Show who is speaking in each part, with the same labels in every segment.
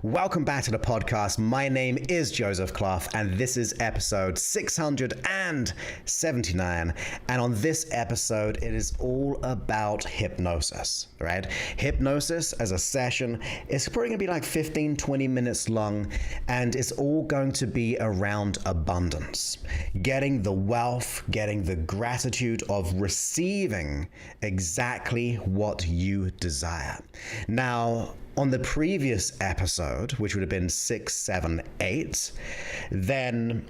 Speaker 1: Welcome back to the podcast. My name is Joseph Clough, and this is episode 679. And on this episode, it is all about hypnosis, right? Hypnosis as a session is probably going to be like 15, 20 minutes long, and it's all going to be around abundance. Getting the wealth, getting the gratitude of receiving exactly what you desire. Now, on the previous episode, which would have been 678, then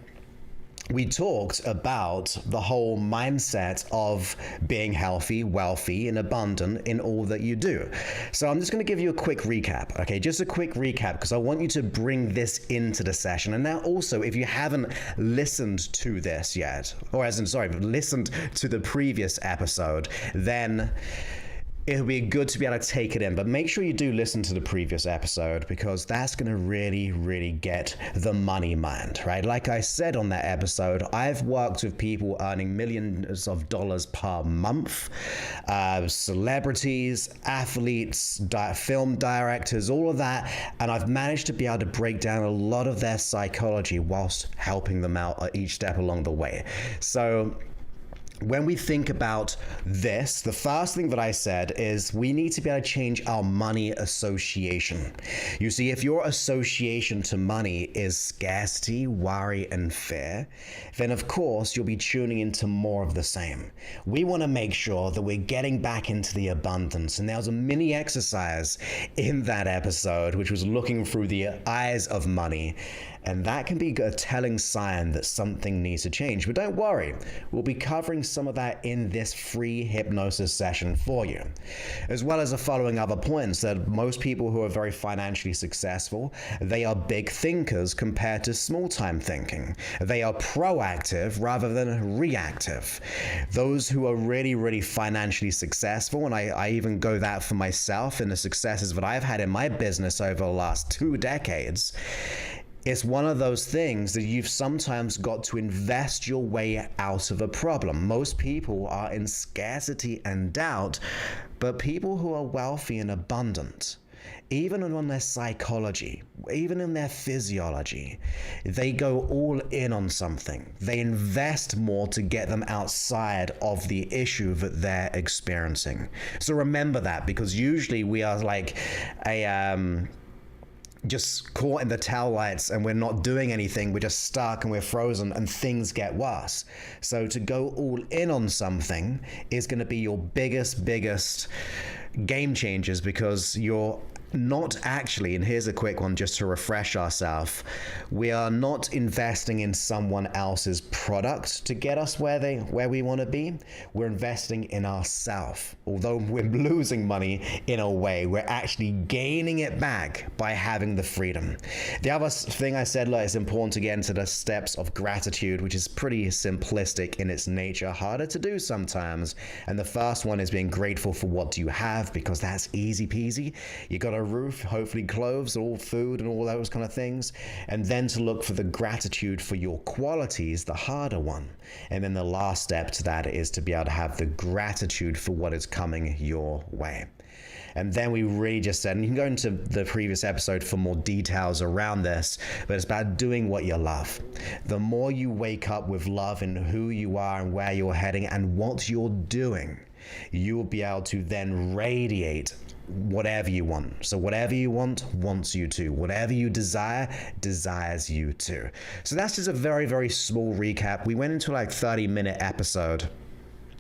Speaker 1: we talked about the whole mindset of being healthy, wealthy, and abundant in all that you do. So I'm just going to give you a quick recap, okay? Just a quick recap, because I want you to bring this into the session. And now also, if you haven't listened to this yet, or listened to the previous episode, then it'll be good to be able to take it in, but make sure you do listen to the previous episode, because that's going to really get the money mind, right? Like I said on that episode, I've worked with people earning millions of dollars per month, celebrities, athletes, film directors, all of that, and I've managed to be able to break down a lot of their psychology whilst helping them out at each step along the way. So when we think about this, the first thing that I said is we need to be able to change our money association. You see, if your association to money is scarcity, worry, and fear, then of course you'll be tuning into more of the same. We want to make sure that we're getting back into the abundance. And there was a mini exercise in that episode, which was looking through the eyes of money. And that can be a telling sign that something needs to change. But don't worry, we'll be covering some of that in this free hypnosis session for you. As well as the following other points, that most people who are very financially successful, they are big thinkers compared to small time thinking. They are proactive rather than reactive. Those who are really financially successful, and I even go that for myself in the successes that I've had in my business over the last 2 decades, it's one of those things that you've sometimes got to invest your way out of a problem. Most people are in scarcity and doubt, but people who are wealthy and abundant, even on their psychology, even in their physiology, they go all in on something. They invest more to get them outside of the issue that they're experiencing. So remember that, because usually we are like just caught in the tail lights and we're not doing anything. We're just stuck and we're frozen and things get worse. So to go all in on something is going to be your biggest game changers, because you're not actually, and here's a quick one just to refresh ourselves, we are not investing in someone else's product to get us where we want to be. We're investing in ourselves. Although we're losing money in a way, we're actually gaining it back by having the freedom. The other thing I said, it's important to get into the steps of gratitude, which is pretty simplistic in its nature, harder to do sometimes. And the first one is being grateful for what you have, because that's easy peasy. You got a roof, hopefully clothes, all food and all those kind of things, and then to look for the gratitude for your qualities, the harder one. And then the last step to that is to be able to have the gratitude for what is coming your way. And then we really just said, and you can go into the previous episode for more details around this, but it's about doing what you love. The more you wake up with love in who you are and where you're heading and what you're doing, you will be able to then radiate whatever you want. So whatever you want, wants you to. Whatever you desire, desires you to. So that's just a very small recap. We went into like 30-minute episode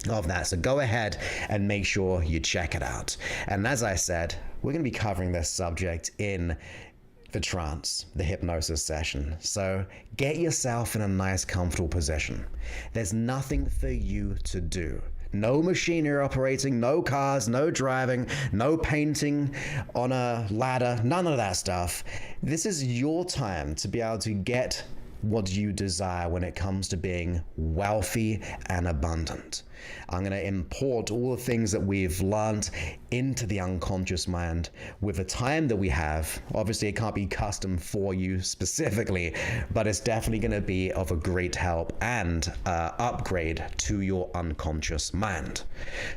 Speaker 1: of that. So go ahead and make sure you check it out. And as I said, we're going to be covering this subject in the trance, the hypnosis session. So get yourself in a nice, comfortable position. There's nothing for you to do. No machinery operating, no cars, no driving, no painting on a ladder, none of that stuff. This is your time to be able to get what you desire when it comes to being wealthy and abundant. I'm going to import all the things that we've learned into the unconscious mind with the time that we have. Obviously, it can't be custom for you specifically, but it's definitely going to be of a great help and upgrade to your unconscious mind.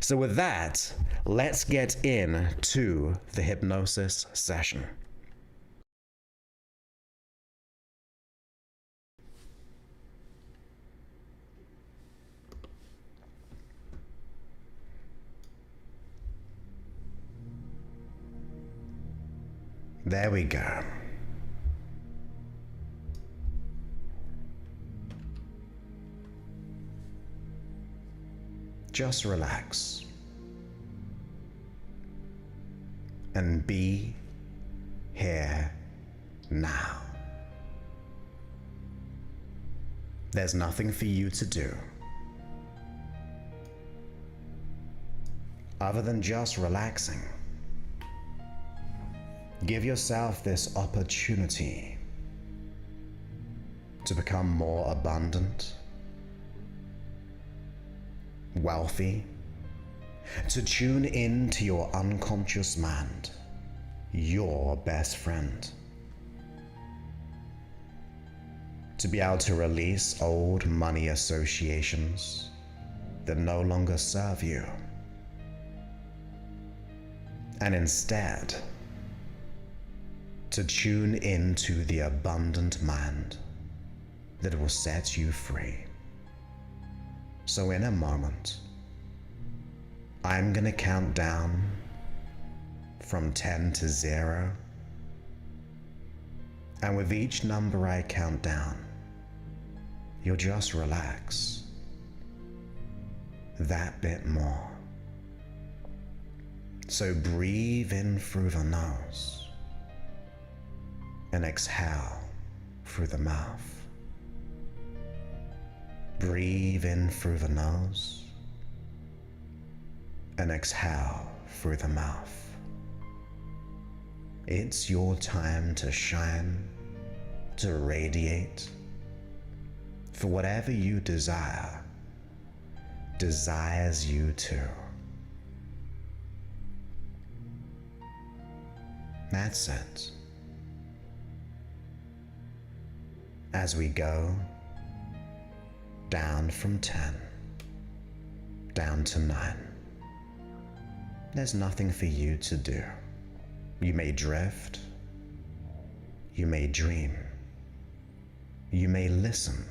Speaker 1: So with that, let's get into the hypnosis session. There we go. Just relax and be here now. There's nothing for you to do other than just relaxing. Give yourself this opportunity to become more abundant, wealthy, to tune in to your unconscious mind, your best friend, to be able to release old money associations that no longer serve you, and instead to tune into the abundant mind that will set you free. So in a moment, I'm gonna count down from 10 to 0. And with each number I count down, you'll just relax that bit more. So breathe in through the nose and exhale through the mouth. Breathe in through the nose and exhale through the mouth. It's your time to shine, to radiate, for whatever you desire, desires you to. That's it. As we go down from 10, down to 9, there's nothing for you to do. You may drift, you may dream, you may listen.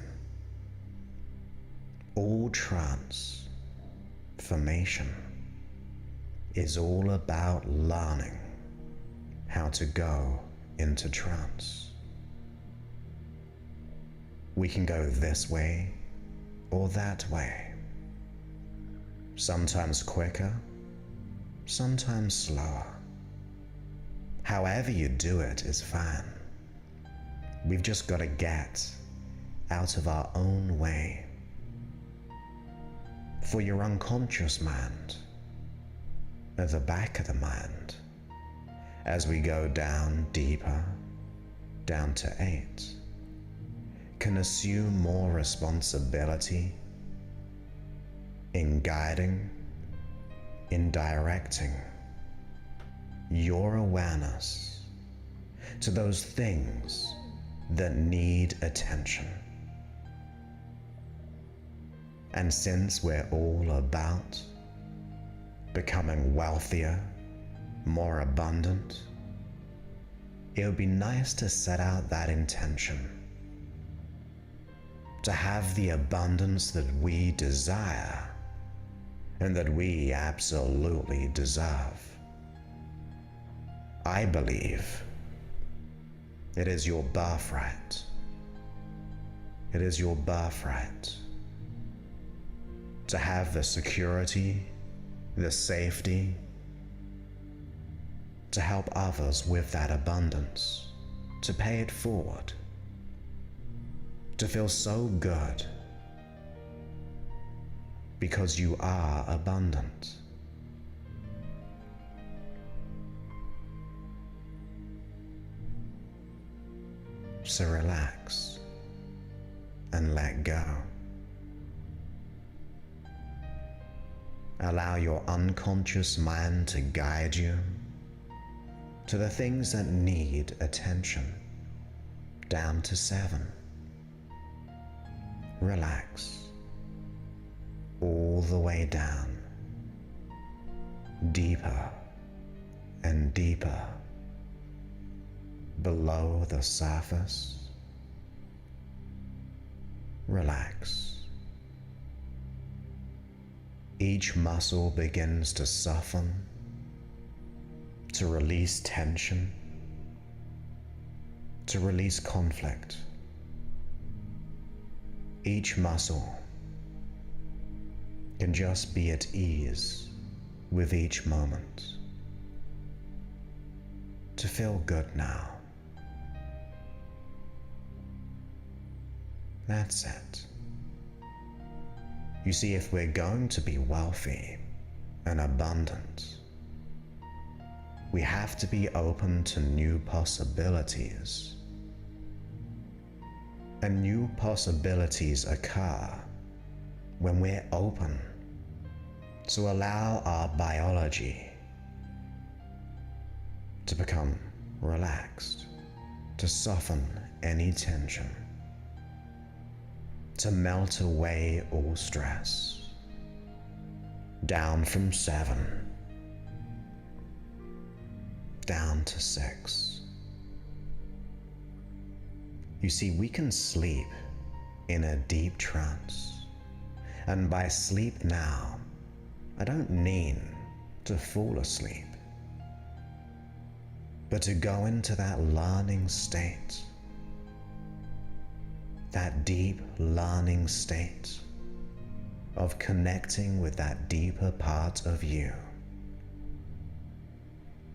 Speaker 1: All transformation is all about learning how to go into trance. We can go this way or that way, sometimes quicker, sometimes slower. However you do it is fine. We've just got to get out of our own way. For your unconscious mind, at the back of the mind, as we go down deeper, down to 8, can assume more responsibility in guiding, in directing your awareness to those things that need attention. And since we're all about becoming wealthier, more abundant, it would be nice to set out that intention, to have the abundance that we desire and that we absolutely deserve. I believe it is your birthright. It is your birthright to have the security, the safety, to help others with that abundance, to pay it forward, to feel so good because you are abundant. So relax and let go. Allow your unconscious mind to guide you to the things that need attention, down to 7. Relax all the way down, deeper and deeper below the surface. Relax. Each muscle begins to soften, to release tension, to release conflict. Each muscle can just be at ease with each moment. To feel good now. That's it. You see, if we're going to be wealthy and abundant, we have to be open to new possibilities. And new possibilities occur when we're open to allow our biology to become relaxed, to soften any tension, to melt away all stress, down from 7, down to 6. You see, we can sleep in a deep trance, and by sleep now, I don't mean to fall asleep, but to go into that learning state, that deep learning state of connecting with that deeper part of you.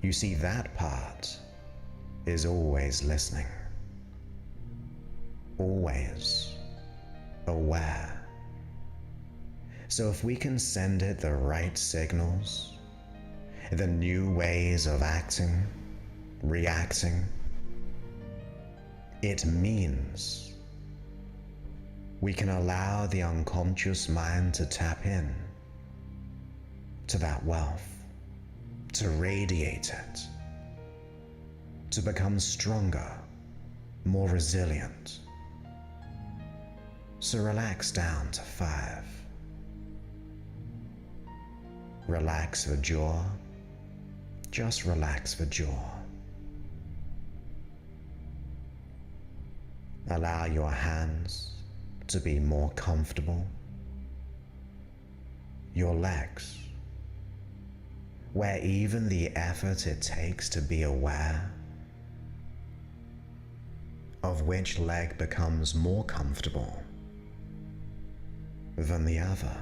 Speaker 1: You see, that part is always listening, always aware. So if we can send it the right signals, the new ways of acting, reacting, it means we can allow the unconscious mind to tap in to that wealth, to radiate it, to become stronger, more resilient. So relax down to 5. Relax the jaw, just relax the jaw. Allow your hands to be more comfortable. Your legs, where even the effort it takes to be aware of which leg becomes more comfortable than the other,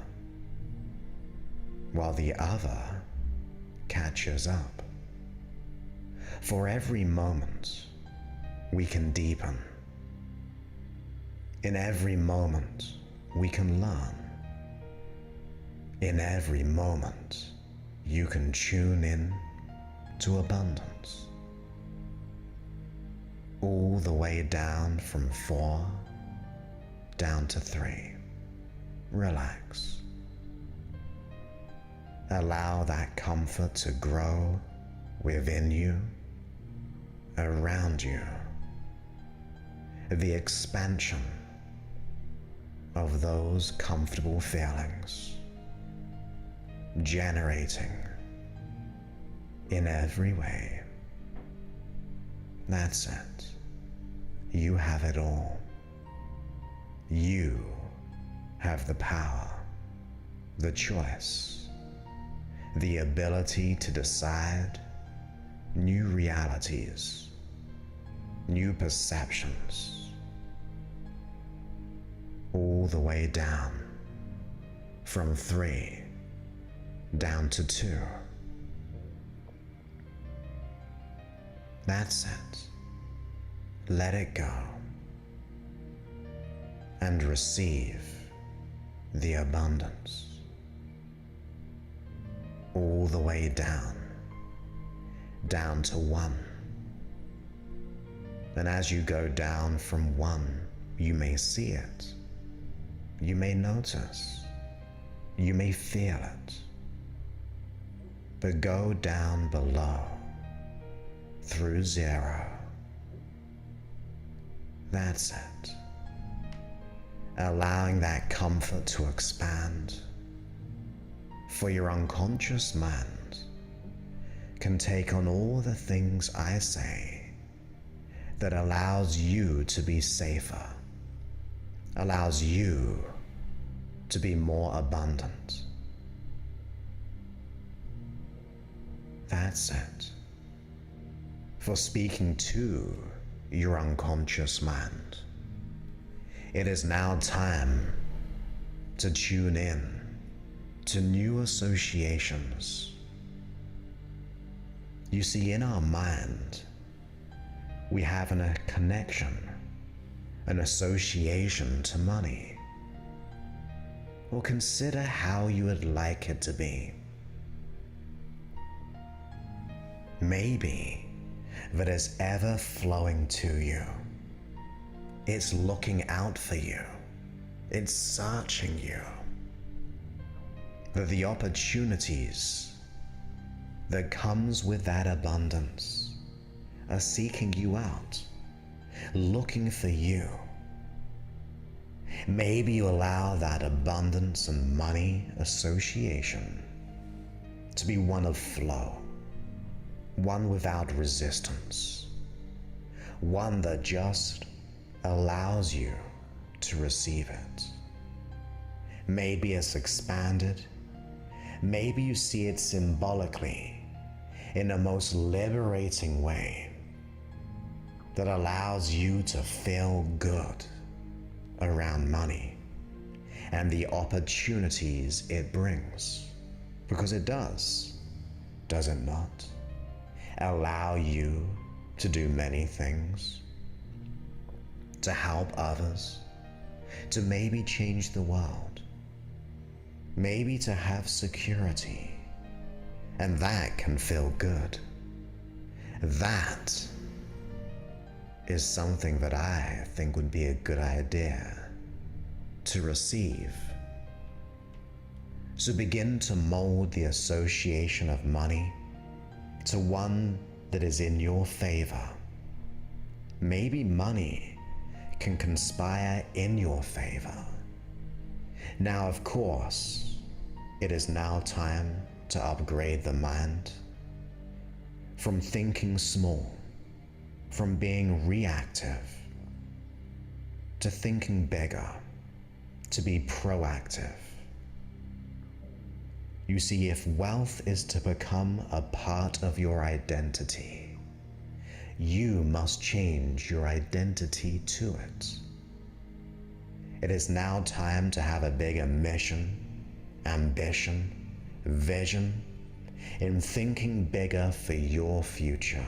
Speaker 1: while the other catches up. For every moment, we can deepen. In every moment, we can learn. In every moment, you can tune in to abundance. All the way down from 4, down to 3. Relax. Allow that comfort to grow within you, around you. The expansion of those comfortable feelings, generating in every way. That's it. You have it all. You have the power, the choice, the ability to decide new realities, new perceptions, all the way down from 3 down to 2. That's it. Let it go and receive the abundance. All the way down to 1. And as you go down from 1, you may see it. You may notice, you may feel it, but go down below through 0. That's it. Allowing that comfort to expand, for your unconscious mind can take on all the things I say that allows you to be safer, allows you to be more abundant. That's it. For speaking to your unconscious mind. It is now time to tune in to new associations. You see, in our mind, we have a connection, an association to money. Or consider how you would like it to be. Maybe that is ever flowing to you. It's looking out for you. It's searching you. That the opportunities that comes with that abundance are seeking you out, looking for you. Maybe you allow that abundance and money association to be one of flow, one without resistance, one that just allows you to receive it. Maybe it's expanded, maybe you see it symbolically in a most liberating way that allows you to feel good around money and the opportunities it brings, because it does it not? Allow you to do many things, to help others, to maybe change the world, maybe to have security, and that can feel good. That is something that I think would be a good idea to receive. So begin to mold the association of money to one that is in your favor. Maybe money can conspire in your favor. Now, of course, it is now time to upgrade the mind from thinking small, from being reactive, to thinking bigger, to be proactive. You see, if wealth is to become a part of your identity, you must change your identity to it. It is now time to have a bigger mission, ambition, vision, in thinking bigger for your future.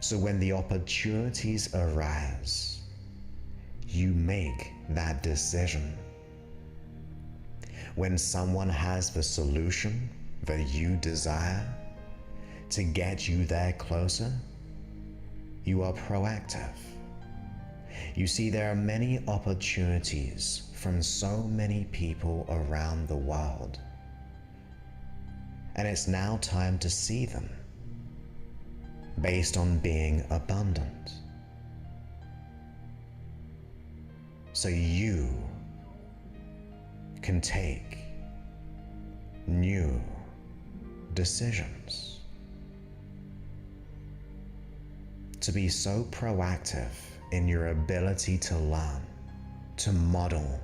Speaker 1: So when the opportunities arise, you make that decision. When someone has the solution that you desire to get you there closer, you are proactive. You see, there are many opportunities from so many people around the world, and it's now time to see them based on being abundant. So you can take new decisions. To be so proactive in your ability to learn, to model,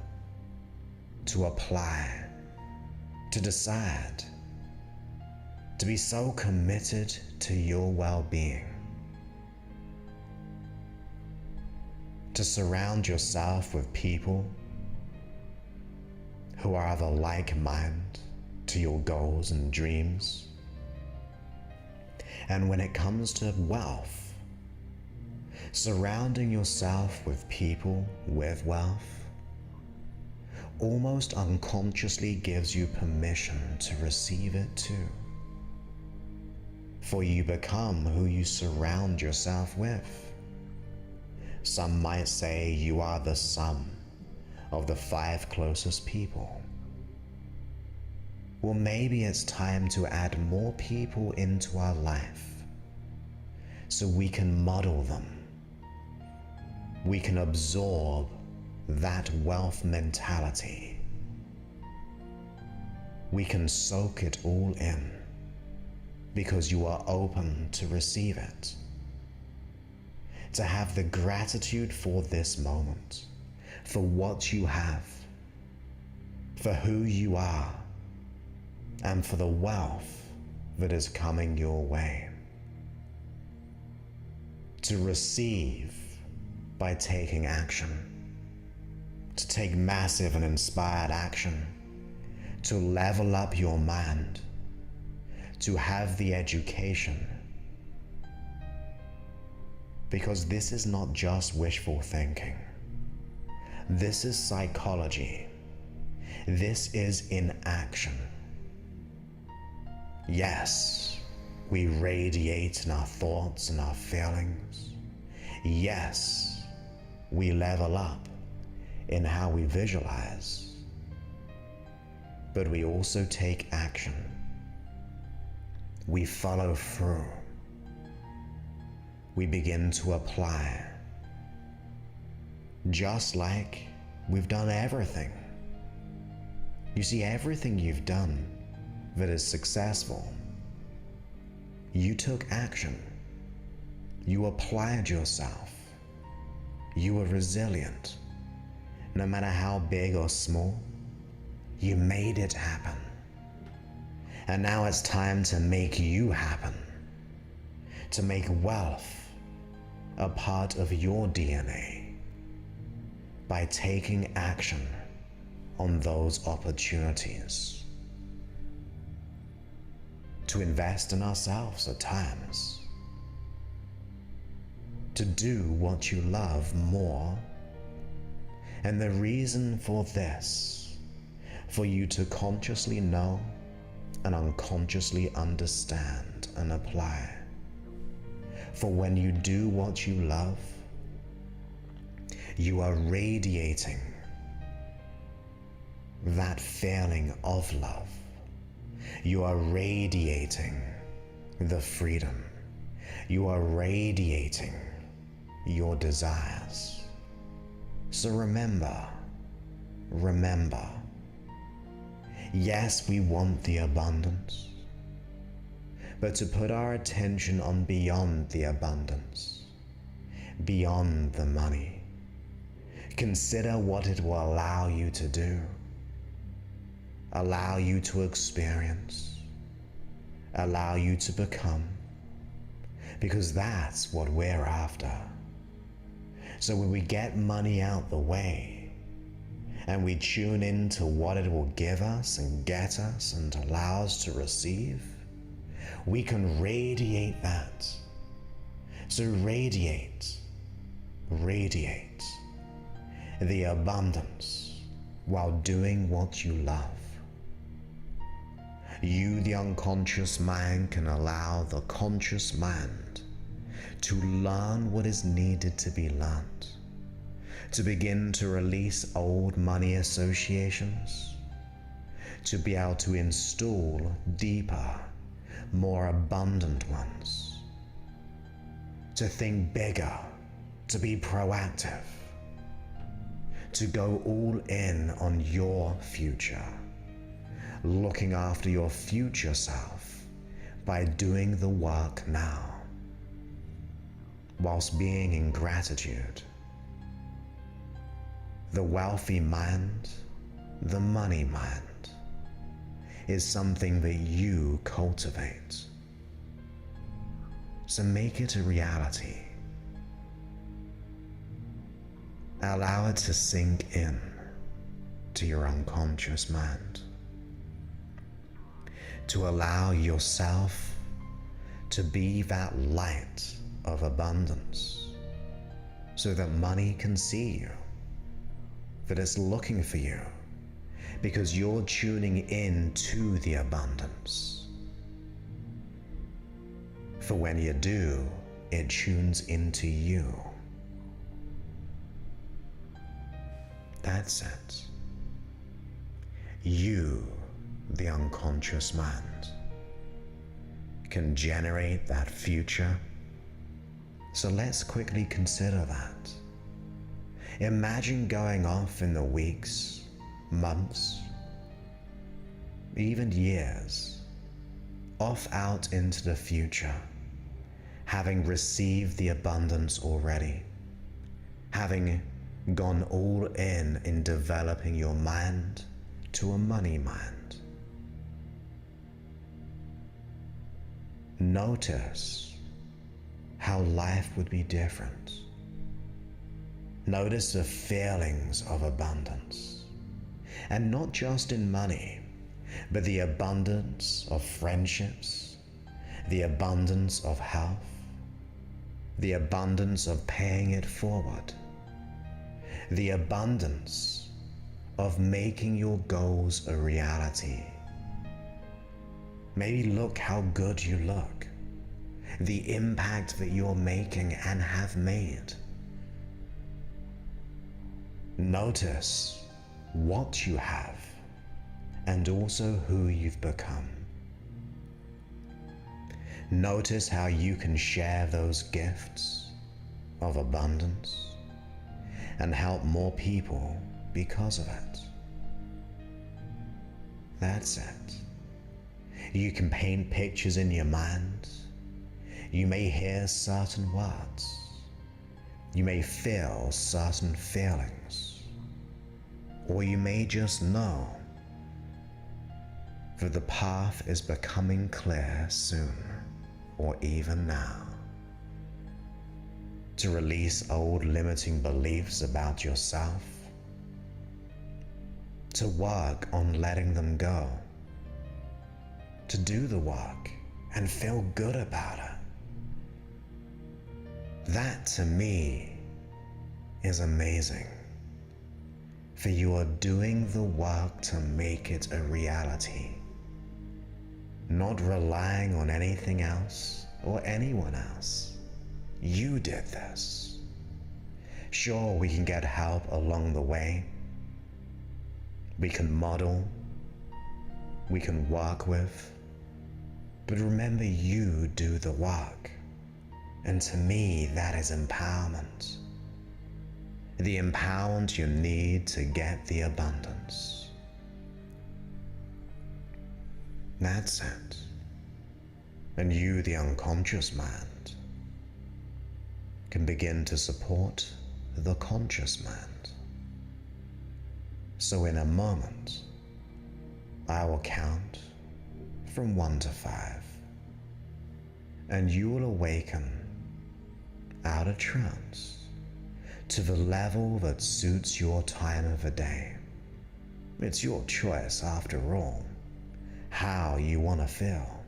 Speaker 1: to apply, to decide, to be so committed to your well-being, to surround yourself with people who are of a like mind to your goals and dreams. And when it comes to wealth, surrounding yourself with people with wealth almost unconsciously gives you permission to receive it too. For you become who you surround yourself with. Some might say you are the sum of the 5 closest people. Well, maybe it's time to add more people into our life so we can model them. We can absorb that wealth mentality. We can soak it all in because you are open to receive it. To have the gratitude for this moment, for what you have, for who you are, and for the wealth that is coming your way. to receive by taking action, to take massive and inspired action, to level up your mind, to have the education. Because this is not just wishful thinking. This is psychology. This is in action. Yes, we radiate in our thoughts and our feelings. Yes, we level up in how we visualize. But we also take action. We follow through. We begin to apply. Just like we've done everything. You see, everything you've done that is successful, you took action. You applied yourself. You were resilient. No matter how big or small, you made it happen. And now it's time to make you happen. To make wealth a part of your DNA by taking action on those opportunities. To invest in ourselves at times. To do what you love more. And the reason for this, for you to consciously know and unconsciously understand and apply. For when you do what you love, you are radiating that feeling of love. You are radiating the freedom. You are radiating your desires. So remember, yes, we want the abundance, but to put our attention on beyond the abundance, beyond the money. Consider what it will allow you to do, allow you to experience, allow you to become, because that's what we're after. So when we get money out the way, and we tune into what it will give us and get us and allow us to receive, we can radiate that. So radiate the abundance while doing what you love. You, the unconscious mind, can allow the conscious mind to learn what is needed to be learned, to begin to release old money associations, to be able to install deeper, more abundant ones, to think bigger, to be proactive, to go all in on your future, looking after your future self by doing the work now, whilst being in gratitude. The wealthy mind, the money mind, is something that you cultivate. So make it a reality. Allow it to sink in to your unconscious mind. To allow yourself to be that light of abundance, so that money can see you, that it's looking for you, because you're tuning in to the abundance. For when you do, it tunes into you. That's it. You, the unconscious mind, can generate that future. So let's quickly consider that. Imagine going off in the weeks, months, even years, off out into the future, having received the abundance already, having gone all in developing your mind to a money mind. Notice how life would be different. Notice the feelings of abundance, and not just in money, but the abundance of friendships, the abundance of health, the abundance of paying it forward, the abundance of making your goals a reality. Maybe look how good you look, the impact that you're making and have made. Notice what you have and also who you've become. Notice how you can share those gifts of abundance and help more people because of it. That's it. You can paint pictures in your mind. You may hear certain words. You may feel certain feelings. Or you may just know that the path is becoming clear soon, or even now. To release old limiting beliefs about yourself. To work on letting them go. To do the work and feel good about it. That to me is amazing. For you are doing the work to make it a reality. Not relying on anything else or anyone else. You did this. Sure, we can get help along the way. We can model. We can work with. But remember, you do the work. And to me, that is empowerment. The empowerment you need to get the abundance. That's it. And you, the unconscious mind, can begin to support the conscious mind. So in a moment, I will count from 1 to 5, and you will awaken out of trance to the level that suits your time of the day. It's your choice, after all, how you want to feel.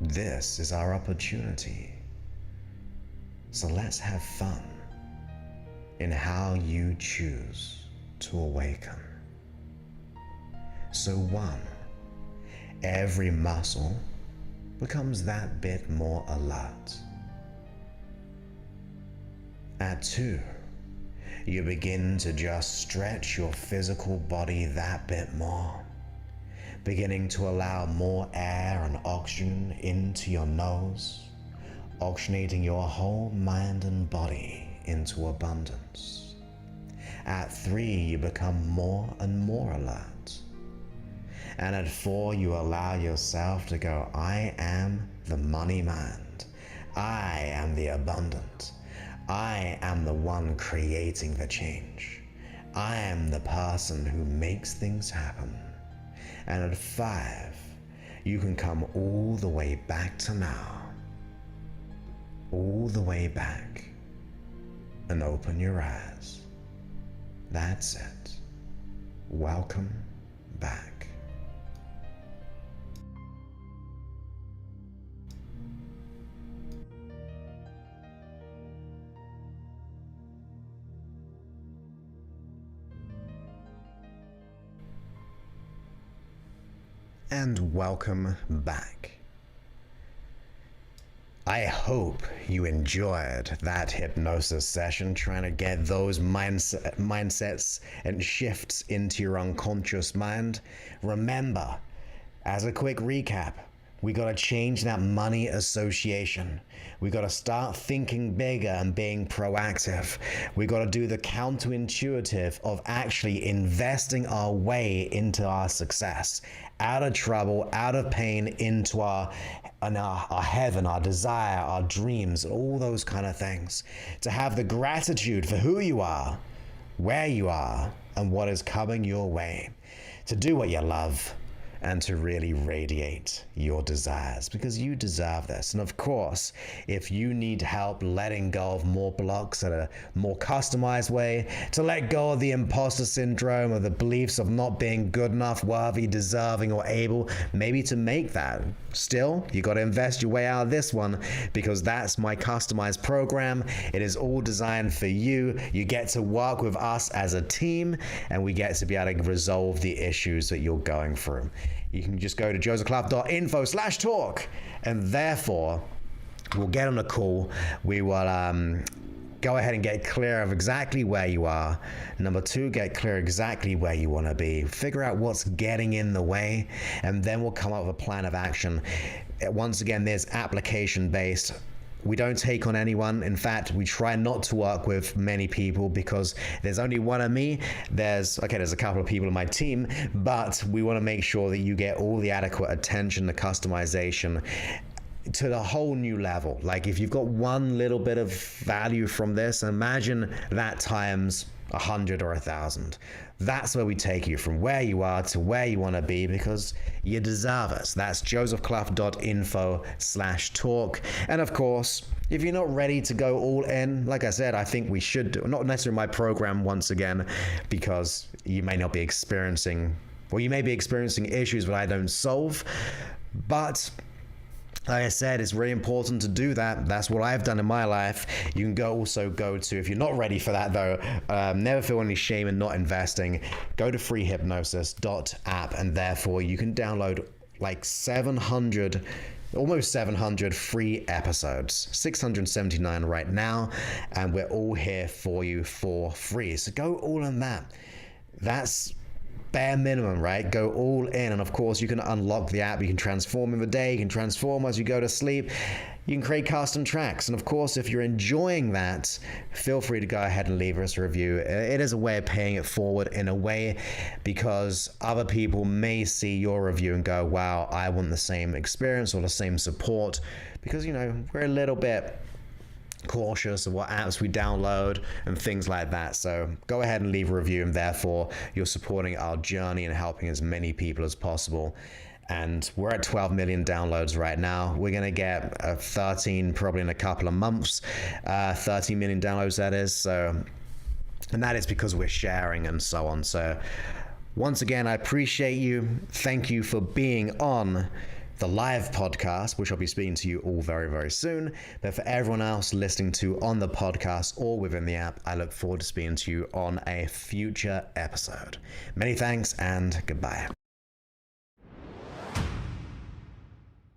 Speaker 1: This is our opportunity. So let's have fun in how you choose to awaken. So 1, every muscle becomes that bit more alert. At 2, you begin to just stretch your physical body that bit more, beginning to allow more air and oxygen into your nose, oxygenating your whole mind and body into abundance. At 3, you become more and more alert. And at 4, you allow yourself to go, I am the money mind. I am the abundant. I am the one creating the change. I am the person who makes things happen. And at 5, you can come all the way back to now. All the way back. And open your eyes. That's it. Welcome back. And welcome back. I hope you enjoyed that hypnosis session, trying to get those mindsets and shifts into your unconscious mind. Remember, as a quick recap, we got to change that money association. We got to start thinking bigger and being proactive. We got to do the counterintuitive of actually investing our way into our success, out of trouble, out of pain, into our heaven, our desire, our dreams, all those kind of things. To have the gratitude for who you are, where you are, and what is coming your way. To do what you love, and to really radiate your desires, because you deserve this. And of course, if you need help letting go of more blocks in a more customized way, to let go of the imposter syndrome, or the beliefs of not being good enough, worthy, deserving, or able, maybe to make that, still, you got to invest your way out of this one, because that's my customized program. It is all designed for you. You get to work with us as a team, and we get to be able to resolve the issues that you're going through. You can just go to josephclough.info/talk, and therefore we'll get on a call. We will go ahead and get clear of exactly where you are. Number 2, get clear exactly where you want to be. Figure out what's getting in the way, and then we'll come up with a plan of action. Once again, there's application based. We don't take on anyone. In fact, we try not to work with many people, because there's only one of me. There's a couple of people in my team, but we want to make sure that you get all the adequate attention, the customization, to the whole new level. Like, if you've got one little bit of value from this, imagine that times 100 or 1,000. That's where we take you, from where you are to where you want to be, because you deserve us. That's josephclough.info/talk. And of course, if you're not ready to go all in, like I said, I think we should do, not necessarily my program once again, because you may not be experiencing, well, you may be experiencing issues that I don't solve, but like I said, it's really important to do that. That's what I've done in my life. You can also go to, if you're not ready for that though, never feel any shame in not investing, go to freehypnosis.app, and therefore you can download like almost 700 free episodes, 679 right now, and we're all here for you for free. So go all in that. That's bare minimum, right? Go all in. And of course, you can unlock the app. You can transform in the day. You can transform as you go to sleep. You can create custom tracks. And of course, if you're enjoying that, feel free to go ahead and leave us a review. It is a way of paying it forward in a way, because other people may see your review and go, wow, I want the same experience or the same support, because, we're a little bit cautious of what apps we download and things like that. So go ahead and leave a review, and therefore you're supporting our journey and helping as many people as possible. And we're at 12 million downloads right now. We're going to get 13 probably in a couple of months, 13 million downloads, that is. So, and that is because we're sharing and so on. So once again, I appreciate you. Thank you for being on the live podcast, which I'll be speaking to you all very, very soon. But for everyone else listening to on the podcast or within the app, I look forward to speaking to you on a future episode. Many thanks and goodbye.